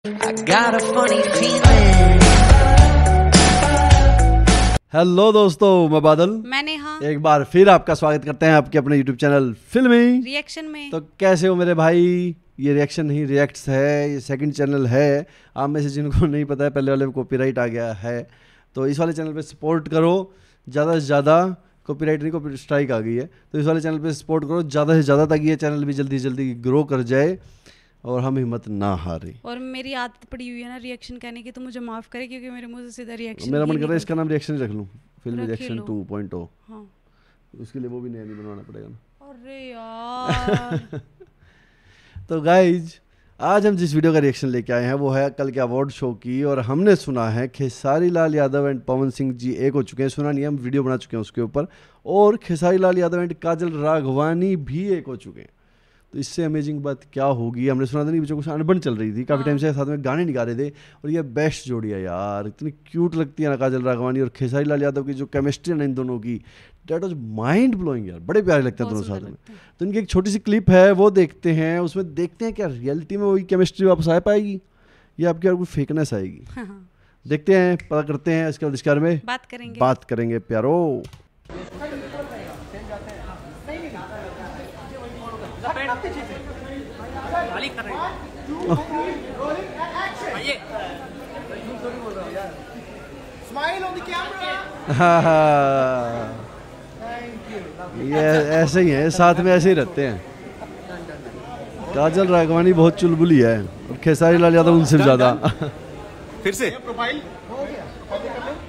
I got a funny feeling. Hello दोस्तों, मैं बादल। मैं नेहा। एक बार फिर आपका स्वागत करते हैं आपके अपने यूट्यूब चैनल फिल्मी रिएक्शन में। तो कैसे हो मेरे भाई? ये रिएक्शन नहीं, रिएक्ट्स है। ये सेकंड चैनल है। आप में से जिनको नहीं पता है, पहले वाले में कॉपीराइट आ गया है, तो इस वाले चैनल पे सपोर्ट करो ज़्यादा से ज़्यादा। कॉपीराइट नहीं, कॉपी स्ट्राइक आ गई है, तो इस वाले चैनल पे सपोर्ट करो ज़्यादा से ज़्यादा, ताकि ये चैनल भी जल्दी जल्दी ग्रो कर जाए और हम हिम्मत ना हारे। और मेरी आदत पड़ी हुई है ना रिएक्शन कहने की, तो मुझे माफ करे क्योंकि मेरे मुंह से सीधा रिएक्शन। मेरा मन कर रहा है इसका नाम रिएक्शन ही रख लूँ, फिल्म रख ही रिएक्शन लो। 2.0। हाँ। उसके लिए वो भी नया नहीं बनवाना पड़ेगा ना। अरे यार। तो गाइज, आज हम जिस वीडियो का रिएक्शन लेके आए हैं वो है कल के अवार्ड शो की, और हमने सुना है खेसारी लाल यादव एंड पवन सिंह जी एक हो चुके हैं। सुना नहीं, हम वीडियो बना चुके हैं उसके ऊपर, और खेसारी लाल यादव एंड काजल राघवानी भी एक हो चुके हैं। तो इससे अमेजिंग बात क्या होगी? हमने सुना था नहीं, बच्चों को अनबन चल रही थी काफ़ी टाइम से, साथ में गाने नहीं गा रहे थे, और ये बेस्ट जोड़ी है यार। इतनी क्यूट लगती है ना काजल राघवानी और खेसारी लाल यादव की जो केमिस्ट्री है ना इन दोनों की, डेट वॉज माइंड ब्लोइंग यार। बड़े प्यारे लगते हैं दोनों साथ में। तो इनकी एक छोटी सी क्लिप है, वो देखते हैं। उसमें देखते हैं क्या रियलिटी में वही केमिस्ट्री वापस आ पाएगी या आपकी और कोई फेकनेस आएगी। हाँ। देखते हैं, पता करते हैं। इसके बाद इसके बारे में बात करेंगे प्यारो। ये ऐसे ही है, साथ में ऐसे ही रहते हैं। काजल राघवानी बहुत चुलबुली है और खेसारी लाल यादव उनसे ज्यादा। फिर से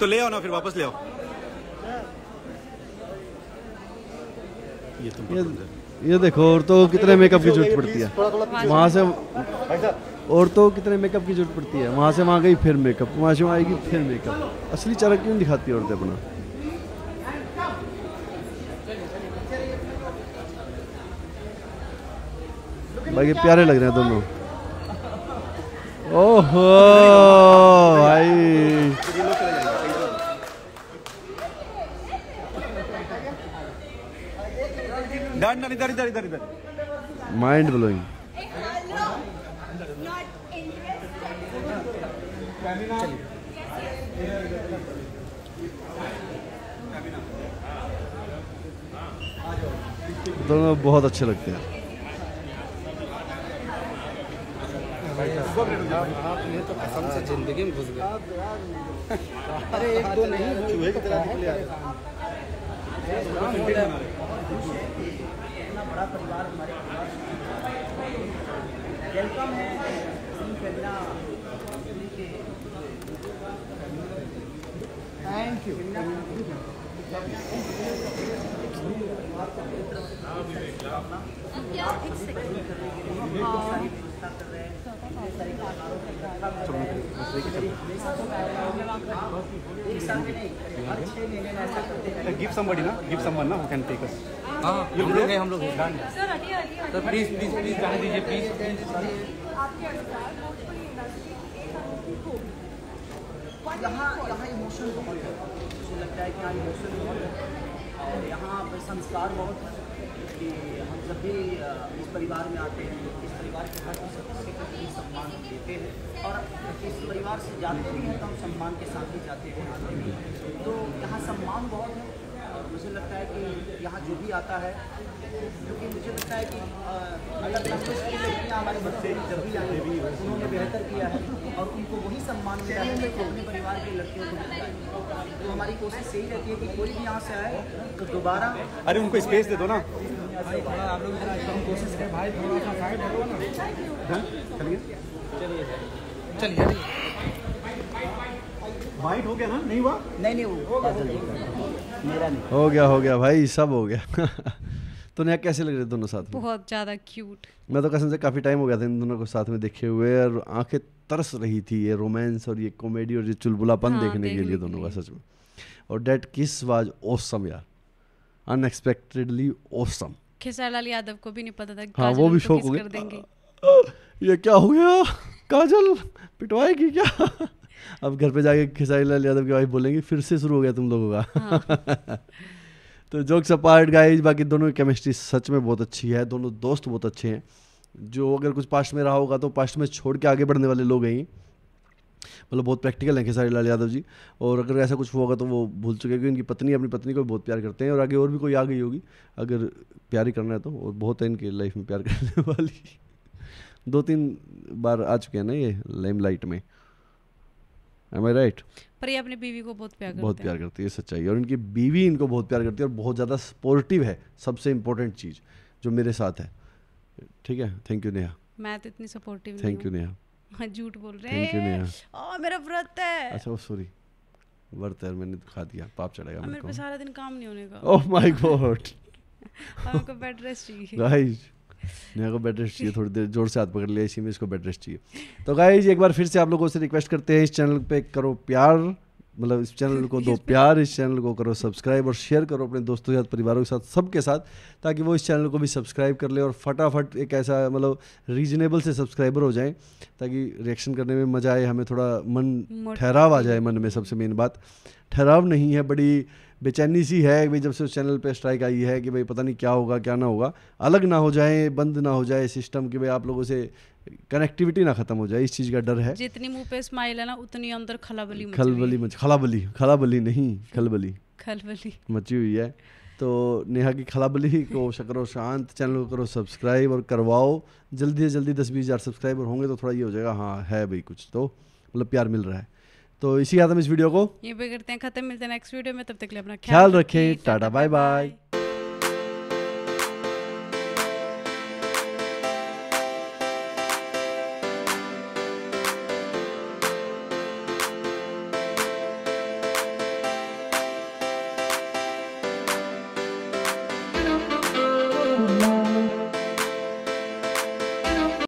तो ले आओ ना, फिर वापस ले आओ। ये देखो, औरतों को कितने मेकअप की जरूरत पड़ती है। वहाँ से औरतों को कितने मेकअप की जरूरत पड़ती है। वहाँ से वहाँ गई फिर मेकअप, वहाँ से वहाँ आएगी फिर मेकअप। असली चेहरा क्यों नहीं दिखाती औरतें अपना? भाई प्यारे लग रहे हैं दोनों। ओहो भाई, माइंड ब्लोइंग। दोनों बहुत अच्छे लगते हैं। आपने तो कसम से जिंदगी में घुस गए। अरे एक दो नहीं, चूहे की तरह निकले। इतना बड़ा परिवार हमारे वेलकम है। Thank you. गिव समबडी ना, गिव समवन ना, हु कैन टेक अस। हाँ, हम लोग हैं, हम लोग हैं। सर प्लीज प्लीज प्लीज जाने दीजिए, प्लीज। यहाँ इमोशन बहुत है। मुझे लगता है कि यहाँ इमोशन बहुत है और यहाँ पर संस्कार बहुत है कि हम जब भी इस परिवार में आते हैं, इस परिवार के हर सदस्य को भी सम्मान देते हैं, और इस परिवार से जाते हैं तो हम सम्मान के साथ ही जाते हैं। तो यहाँ सम्मान बहुत है, और मुझे लगता है कि यहाँ जो भी आता है, क्योंकि मुझे लगता है कि अगर लड़कियाँ हमारे बच्चे जब भी आए उन्होंने बेहतर किया है और उनको वही सम्मान मिला है जो अपने परिवार की लड़कियों को मिलता है। तो हमारी कोशिश यही रहती है कि कोई भी यहाँ से आए तो दोबारा। अरे उनको स्पेस दे दो ना। आप लोग हम कोशिश करें भाई, थोड़ा सा साइड हटो ना। चलिए वाइट हो गया ना? नहीं हुआ? नहीं वो मेरा नहीं हो गया भाई, सब हो गया। तो नया कैसे लग रहे दोनों साथ में? बहुत ज्यादा क्यूट। मैं तो कसम से काफ़ी टाइम हो गया था इन दोनों को साथ में देखे हुए, और आंखें तरस रही थी ये रोमांस और ये कॉमेडी और ये चुलबुलापन देखने के लिए दोनों का, सच में। और डेट किस वाज ऑसम यार, अनएक्सपेक्टेडली ऑसम। खेसारी लाल यादव को भी नहीं पता था। हाँ, वो भी शौक हो गया। ये क्या हो गया, काजल पिटवाएगी क्या? अब घर पे जाके खेसारी लाल यादव की वाइफ बोलेंगी फिर से शुरू हो गया तुम लोगों का। हाँ। तो जोक्स अपार्ट गाइज, बाकी दोनों की केमिस्ट्री सच में बहुत अच्छी है, दोनों दोस्त बहुत अच्छे हैं। जो अगर कुछ पास्ट में रहा होगा तो पास्ट में छोड़ के आगे बढ़ने वाले लोग हैं ये। मतलब बहुत प्रैक्टिकल हैं खेसारी लाल यादव जी, और अगर ऐसा कुछ होगा तो वो भूल चुके हैं कि उनकी पत्नी अपनी पत्नी को भी बहुत प्यार करते हैं, और आगे और भी कोई आ गई होगी अगर प्यार ही करना है तो, और बहुत है इनकी लाइफ में प्यार करने वाली 2-3 बार आ चुके हैं ना ये लाइमलाइट में। Am I right? पर ये अपनी बीवी को बहुत प्यार करते बहुत हैं। प्यार करती है, सच्चाई। और इनकी बीवी इनको बहुत प्यार करती है और बहुत ज़्यादा सपोर्टिव है, सबसे इम्पोर्टेंट चीज़ जो मेरे साथ है। ठीक है, थैंक यू नेहा। मैं तो इतनी सपोर्टिव नहीं थैंक यू नेहा। हूँ। झूठ बोल रहे थैंक यू हैं। नेहा। ओ मेरा व्रत है। अच्छा, वो सॉरी, वर्त है, मैंने खा दिया, पाप चढ़ेगा मेरे मेरे पे को। सारा दिन काम नहीं होने का। ओह माय गॉड और मेरे को बेड रेस्ट चाहिए। गाइस, नेहा को बेड रेस्ट चाहिए, थोड़ी देर जोर से हाथ पकड़ लिया, इसी में इसको बेड रेस्ट चाहिए। तो गाइस एक बार फिर से आप लोगों से रिक्वेस्ट करते हैं, इस चैनल पे करो प्यार, मतलब इस चैनल को दो प्यार, इस चैनल को करो सब्सक्राइब और शेयर करो अपने दोस्तों के साथ, परिवारों के साथ, सबके साथ, ताकि वो इस चैनल को भी सब्सक्राइब कर ले और फटाफट एक ऐसा मतलब रीजनेबल से सब्सक्राइबर हो जाएं, ताकि रिएक्शन करने में मज़ा आए, हमें थोड़ा मन ठहराव आ जाए मन में। सबसे मेन बात ठहराव नहीं है, बड़ी बेचैनी सी है भाई जब से उस चैनल पे स्ट्राइक आई है कि भाई पता नहीं क्या होगा क्या ना होगा, अलग ना हो जाए, बंद ना हो जाए सिस्टम, कि भाई आप लोगों से कनेक्टिविटी ना खत्म हो जाए, इस चीज़ का डर है। जितनी मुंह पे स्माइल है ना उतनी अंदर खलाबली मची मची हुई है। तो नेहा की खलाबली को करो शांत, चैनल को करो सब्सक्राइब और करवाओ जल्दी से जल्दी। 10-20 हज़ार सब्सक्राइबर होंगे तो थोड़ा ये हो जाएगा, हाँ है भाई कुछ तो, मतलब प्यार मिल रहा है। तो इसी के साथ हम इस वीडियो को ये पे करते हैं खत्म। मिलते हैं नेक्स्ट वीडियो में, तब तक के लिए अपना ख्याल रखें। Tata bye bye.